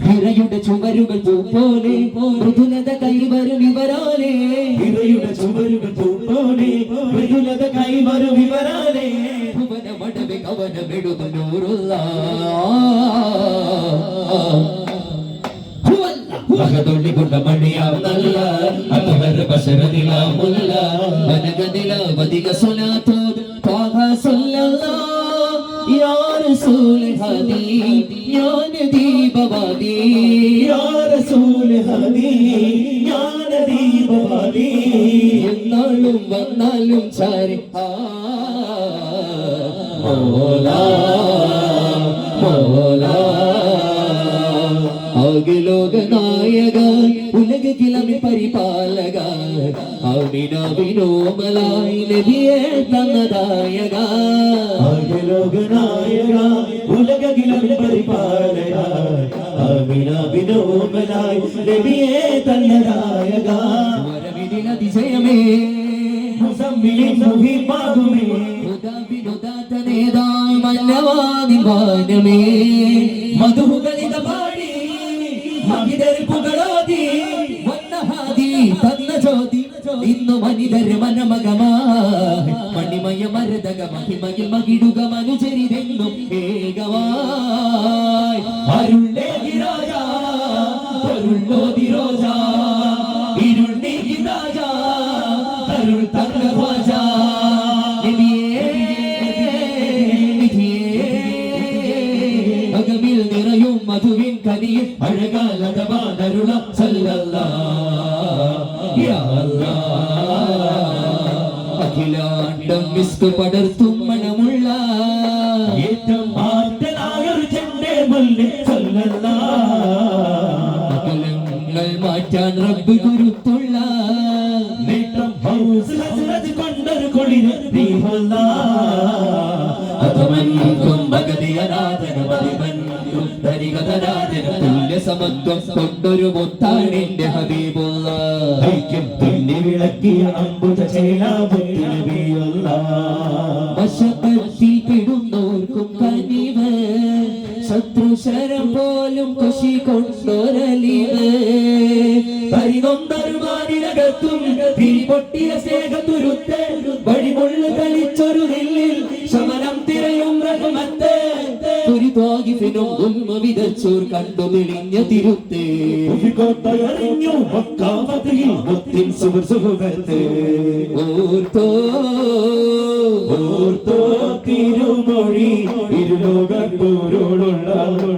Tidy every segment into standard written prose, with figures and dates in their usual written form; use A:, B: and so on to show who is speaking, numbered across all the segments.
A: ഹിറയുടെ ചുവരുകൾ പൂപോലെ മൃദുലത കൈവരും ഇവരാലേ
B: ഹിറയുടെ ചുവരുകൾ പൂപോലെ മൃദുലത കൈവരും ഇവരാലേ
A: ഭുവന മടവെ കവനമെടുതൂറുള്ള
B: മകതൊള്ളികൊണ്ട മണിയാവുന്നല്ല അതുവര ബശരനിലാമുല്ല
A: വനഗനിലാവധിക സ്വലാത്തോട് ത്വാഹ സല്ലല്ലാഹ് യാ റസൂൽ ഹദീ യാ നദീബവാദി
B: യാ റസൂൽ ഹദീ യാ നദീബവാദി
A: എന്നാലും വന്നാലും ചാരി
B: മൗലാ മൗലാ
A: ലോക നായക ഉലക കിളമി പരിപാലക അമിന വിനോമലായി നബിയെ തന്നദായക
B: ലോക നായക ഉലക കിളമി പരിപാലക അമിന വിനോമലായി നബിയെ തന്നദായക
A: വരവിദിന അതിശയമേ
B: മുസമ്മിലിൻ മുഹിബാകുമേ
A: ഹുദാബിനുദാതനേതായി മന്നവാനിൻ വാനമേ മധുകളിത പാടി മഹിതരി പുകളോതി വന്നഹാദി തന്ന ജ്യോതി ഇന്നു മനിതര് മനമകമാ മണിമയ മരതക മഹിമയിൽ മകിടുക മനുചരിതെന്നും ഏകവായി
B: അരുളേകി രാജാ അരുളോതി രോജാ ഇരുൾ നീക്കി രാജാ അരുൾ തന്ന ഖ്വാജാ
A: അകമിൽ നിറയും മധുവിൻ കനിയിൽ
B: അഴകാലതവാനരുള സല്ലല്ലാഹ് യാ അല്ലാഹ്
A: അഖിലാണ്ടം മിസ്ക് പടർത്തും മണമുള്ള
B: ഏറ്റവും ആദ്യനായൊരു ചെണ്ടേ മുല്ലേ സല്ലല്ലാഹ്
A: അകലങ്ങൾ മാറ്റാൻ റബ്ബ് ഗുരുത്തുള്ള
B: നേട്ടം ഹൗസ് ഹസ്രത്ത് കൊണ്ടൊരു കൊളിര് അതമൻകും ഭഗതി അനാഥന മതിമൻകും ധരികതനാഥന
A: തുല്യ സമത്വം കൊണ്ടൊരു മുത്താണിന്റെ ഹബീബുള്ള
B: ഐക്യം തുന്നി വിളക്കിയ അമ്പുത ചേലാപുത്തി നബിയുള്ള
A: വശത്തിൽ പെടുന്നോർക്കും കനിവ് ശത്രുശരം പോലും കുശി കൊണ്ടൊരലിവ്
B: പരിനൊന്തരുമാനിനകത്തും തിരിപൊട്ടിയ സ്നേഹത്തുരുത്ത് വഴിമുള്ള കളിച്ചൊരു നെല്ലിൽ ശമനം തിരയും റഹ്മത്ത്
A: തുരിതാകിഫിനും ഉമ്മ വിതച്ചോർ കണ്ടു തെളിഞ്ഞ തിരുത്തേ
B: കോട്ടയറിഞ്ഞു മക്കാമതിയിൽ മുത്തിൻ സുഹൃത്ത്
A: ഓർത്തോ
B: ഓർത്തോ തിരുമൊഴി ഇരുലോകത്തോരോടുള്ള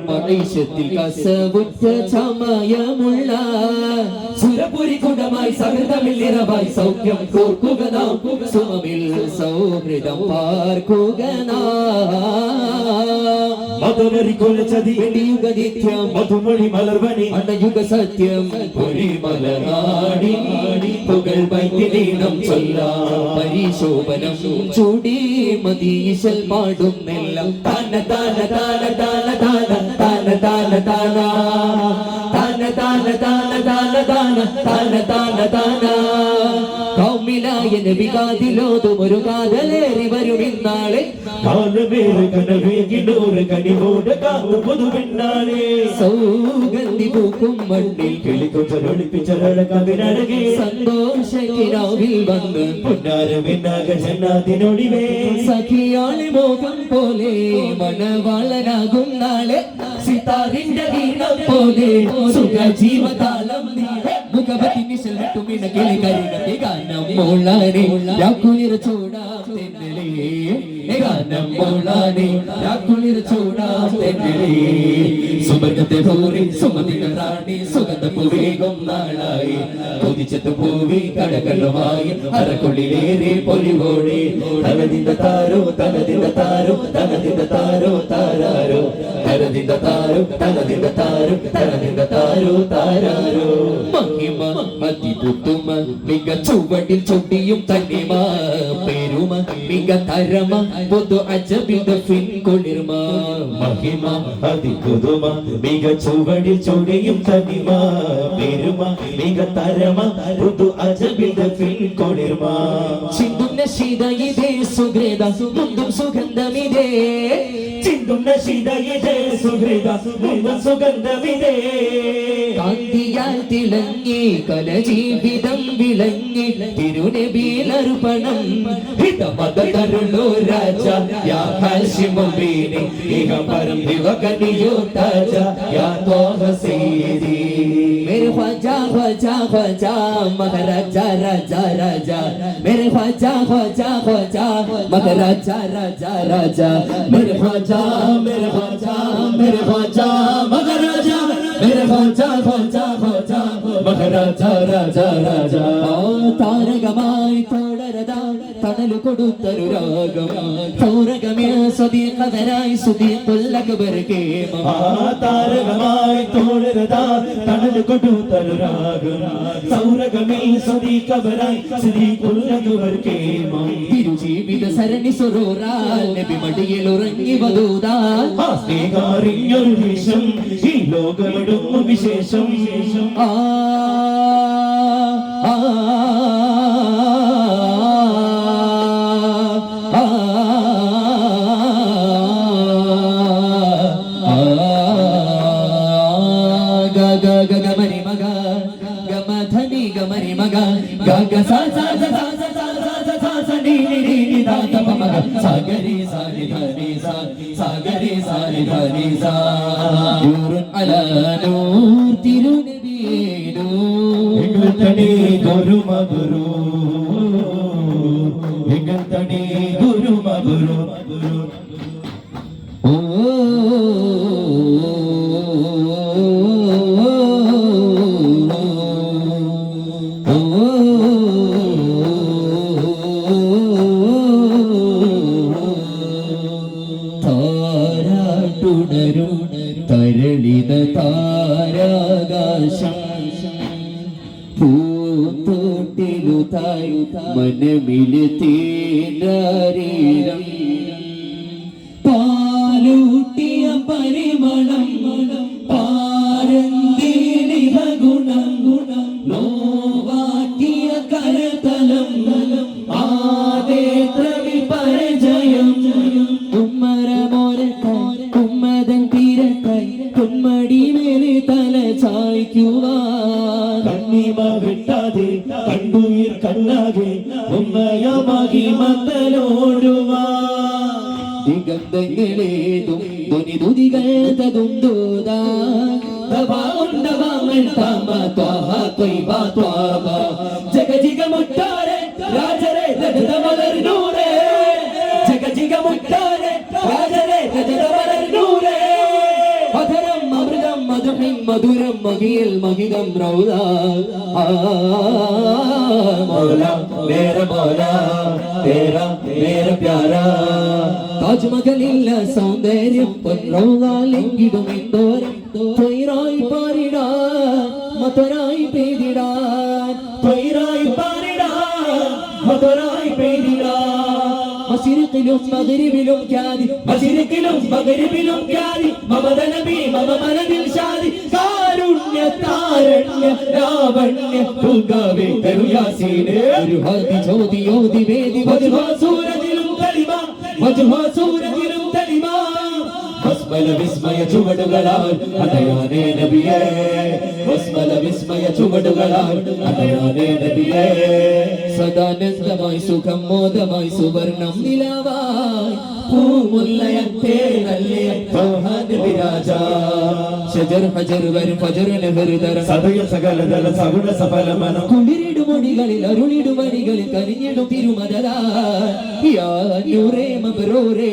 A: മനുഷ്യത്തിൽ കസവുറ്റ ചമയമുള്ള
B: സുരപുരി കുടമായി സഹൃദമിൽ നിറവായി സൗഖ്യം
A: കോർക്കുക നാം സുമമിൽ സൗഹൃദം പാർക്കുക
B: മധുരരി കൊലച്ചതി
A: വെടിയുക നിത്യം
B: മധുമൊഴി മലർവനി
A: അണയുക സത്യം
B: പൊരി മലനാടി പുകൾ വൈദ്യദീനം ചൊല്ലാം
A: പരിശോഭനം ചൂടി മദീശൽ പാടുന്നെല്ലാം താന താന താന താന താന താന താന താന താന താന താന താന താന താന താന താന കൗമിലായ നബികാതിലോതും ഒരു കാതലേറി വരും ഇന്നാളെ
B: കാലമേറെ കനവേകിടോറ് കനിവോട് കാത്തു പുതുപിന്നാളെ
A: സൗഗന്ധി പൂക്കും മണ്ണിൽ
B: കിളിക്കൊച്ചൊളിപ്പിച്ചൊരട കവിനഴകെ
A: സന്തോഷക്കിനാവിൽ വന്ന്
B: പൊന്നാരമിന്നാക ജന്നാതിനൊടിവേ
A: സഖിയാളി മോഹം പോലെ മണവാളനാകും നാളെ സിതാറിന്റെ ഗീതം പോലെ സുഖ ജീവകാലം മുഖപത്തി നിശൽ വിട്ടുമിണ കിളി കരികത്തെ ഗാനം മോളാനെ യാക്കുളിര ചൂടാം തെന്നലേ ഗാനം മോളാനെ യാക്കുളിര ചൂടാം തെന്നലേ സുവർഗത്തെ ഭൂരി സുമതികൾ റാണി സുഗന്ധ പൂവേഗം നാളായി കൊതിച്ചെത്തു പൂവി കടകളുമായി അരക്കൊള്ളിലേറെ പൊലിവോടെ തനതിന്റെ താരോ തനതിന്റെ താരോ തനതിന്റെ താരോ താരാരോ തനതിന്റെ താരോ തനതിന്റെ താരോ തനതിന്റെ താരോ താരാരോ മഹിമ മതിപുത്തുമ മിക ചുവടിൽ ചൊടിയും തന്നിമ പെരുമ മിക തരമ പൊതു അജബിന്റെ ഫിൻ കുളിർമ
B: മഹിമ അതിപുതുമ മിക ചുവടിൽ ചൊടിയും തനിമ പെരുമ മിക തരമ പുതു അജബിന്റെ ഫിൻ കുളിർമ
A: ചിന്തുന്ന ശീത ഇതേ സുഗ്രേത മുന്തും സുഗന്ധമിതേ
B: ചിന്തും ഉന്നശിതയെ ജയ സുഹൃത സുഗന്ധവിതേ
A: കാന്തിയാൽ തിളങ്ങി കലജീവിതം വിളങ്ങി തിരുനബിയിലർപ്പണം ഹിതമതരുളോ രാജ യാ ഹാഷിമുബീനി ഇഹപരം ദിവകനിയോ താജ യാ ത്വാഹ സയ്യിദി मेरे ख्वाजा ख्वाजा ख्वाजा महाराजा राजा राजा मेरे ख्वाजा ख्वाजा ख्वाजा महाराजा राजा राजा मेरे ख्वाजा मेरे ख्वाजा मेरे ख्वाजा महाराजा मेरे ख्वाजा ख्वाजा ख्वाजा महाराजा राजा राजा താരകമായി തോടരതാ തണലു കൊടുത്തൊരു രാഗം സൗരഗമേ സ്വദീഖവരായി സുദീഖുൽ അക്ബർ കേമ
B: താരകമായി തോടരതാ തണലു കൊടുത്തൊരു രാഗം സൗരഗമേ സ്വദീഖവരായി സുദീഖുൽ അക്ബർ കേമ
A: തിരുജീവിത സരണി സുറൂറാൽ നബി മടിയിൽ ഉറങ്ങി വധൂതാ
B: സ്നേഹമറിഞ്ഞൊരു വിഷം ഈ ലോകമെടും വിശേഷം
A: ആ ആ గమరి మగ గమధని గమరి మగ గగ సా సా సా సా సా సా ని ని ని ని దా ద ప మగ సాగరి సాని ధని సా సాగరి సాని ధని సా నూరున్ అలా నూర్ తిరునబి నూర్
B: തണി ഗുരു മഗുരു തണി ഗുരു മഗുരു
A: ഓ താരാട്ടുണരും തരളിത താരാകാശം പൂത്തോട്ടിലുതായി മനമില് തീരാരീരം പാലൂട്ടിയ പരിമളം പാരന്തീനിഹ ഗുണം നോവാക്കിയ കരതലം ആദേത്രവി പരിചയം ഉമ്മരമോരത്തായി ഉമ്മതൻ തീരത്തായി കുമ്മടി മേലെ തല ചായ്ക്കുവാൻ
B: കണ്ണിമ വെട്ടാതെ കണ്ണുയിർ കണ്ണാകെ ഉമ്മയമാകി മന്ദലോടുവാ
A: ദിഗന്ധങ്ങളേതും ധ്വനിതുതികൾ തതുന്തോതാ ജഗജിഗ മുട്ടാരെ രാജരെ രജത മലർനൂരേ ജഗജിഗ മുട്ടാരെ രാജരെ രജത മലർനൂരേ അധരം അമൃതം മധുഹിം മധുരം മഹിയിൽ മഹിതം റൗദ
B: മൗലാ മേരാ മൗലാ തേരാ മേരാ പ്യാരാ
A: താജ്മഹലില്ല സൗന്ദര്യം പൊൻറൗദാലെങ്കിലും എന്തോരം തൊയ്റായി പാരിടാൻ മധുരായി പെയ്തിടാൻ
B: തൊയ്റായി പാരിടാൻ മധുരായി പെയ്തിടാൻ
A: മശരിഖിലും മഗ്രിബിലും ഖ്യാതി
B: മശരിഖിലും മഗ്രിബിലും ഖ്യാതി മമത നബി മമ മനദിൽ ഷാദി കാരുണ്യ താരണ്യ ലാവണ്യ തുൽഗവേ തരുയാസീനേ
A: ഒരു ഹദി ജ്യോതി യോതി വേദി
B: വജ്ഹാ സൂരജിലും കലിമ വജ്ഹാ സൂരജിലും കലിമ വസ്മല വിസ്മയ ചുവടുകളാൽ അടയാനേ നബിയേ വസ്മല വിസ്മയ ചുവടുകളാൽ അടയാനേ നബിയേ
A: സദാനന്ദമായി സുഖം മോദമായി സുവർണം നിലവായി പൂമുല്ലയത്തേ നല്ലേ
B: വിരാജ
A: ഷജർ ഹജർ വരും ഫജർ നെഹറുതരം
B: സദയം സകലതല സഗുണ സഫലമനം
A: കുളിരിടുമൊടികളിൽ അരുളിടുമണികളിൽ കരിഞ്ഞിടും തിരുമതൂരേ മബറൂരേ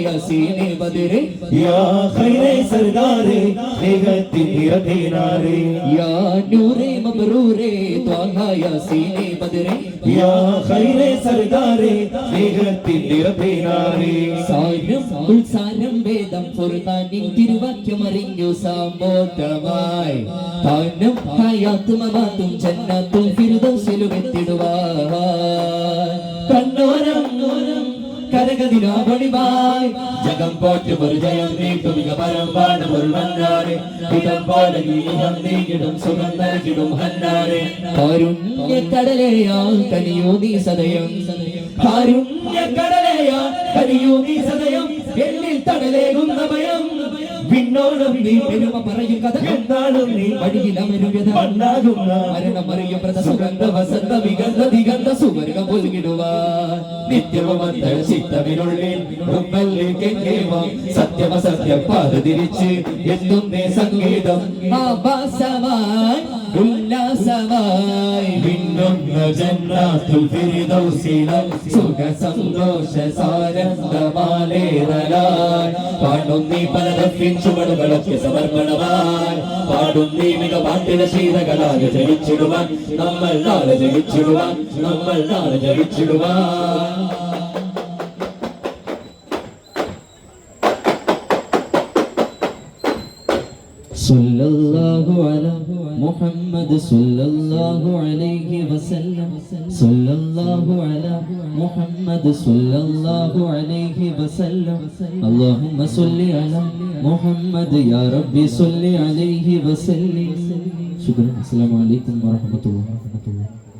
A: യാസീനെ ബദരേ
B: യാ ഖൈറേ സർദാരേ നിഗത്തി നിറദീനാരേ
A: യാ നൂരേ മബറൂരേ യാസീനെ ബദരേ
B: യാ ഖൈറേ സർദാരേ നിഗത്തി നിറദീനാരേ
A: സാരം ഉത്സാരം വേദം ഫുർഖാനിൻ തിരുവാക്യമറിഞ്ഞു സാമോദമായി താനും ഹയാത്തും മമാത്തും ജന്നത്തുൽ ഫിർദൗസിലും എത്തിടുവാൻ കണ്ണോരം കരകതിരാവണിവായി ജഗം പോറ്റും ഒരു ജയം നീട്ടും മിക പരമ്പാടും ഒരു മന്നാരെ ഇടം പോലെ ഗീതം നീക്കിടും സുഖം നൽകിടും ഹന്നാരെ കാരുണ്യക്കടലയാ കനിയോ നീ സദയം കാരുണ്യക്കടലയാ കനിയോ നീ സദയം എന്നിൽ തടലേകുന്ന ഭയം വിണ്ണോളം നീ പെരുമ പറയും കഥ
B: എന്നാളും നീ
A: വഴിയിലമരും വ്യഥ
B: മണ്ണാകുന്ന
A: മരണമറിയും വ്രത സുഗന്ധ വസന്ത വിഗന്ധ ദിഗന്ധ സുവർഗം പുൽകിടുവാൻ നിത്യവും ചിത്തവിനുള്ളിൽ സത്യമസത്യം പാത തിരിച്ച് എത്തുന്നേ സംഗീതം ആഭാസമായി ഉല്ലാസമായി
B: വിണ്ണുന്ന ജന്നാത്തുൽ ഫിർദൗസിലും
A: സുഖ സന്തോഷ സാരംഗമാലേറലായി പാടുന്നീ പലതപ്പിൻ ചുവടുകളൊക്കെ സമർപ്പണമായി പാടുന്നീ മിക പാട്ടിലെ ശീലകളാകെ ജയിച്ചിടുവാൻ നമ്മൾ നാളെ ജയിച്ചിടുവാൻ നമ്മൾ നാളെ ജയിച്ചിടുവാൻ സല്ലല്ലാഹു അലാ മുഹമ്മദ് സല്ലല്ലാഹു അലൈഹി വസല്ലം സല്ലല്ലാഹു അലാ മുഹമ്മദ് സല്ലല്ലാഹു അലൈഹി വസല്ലം അല്ലാഹുമ്മ സല്ലി അലാ മുഹമ്മദ് യാ റബ്ബി സല്ലി അലൈഹി വസല്ലം ശുക്രൻ അസ്സലാമു അലൈക്കും വറഹ്മത്തുള്ളാഹി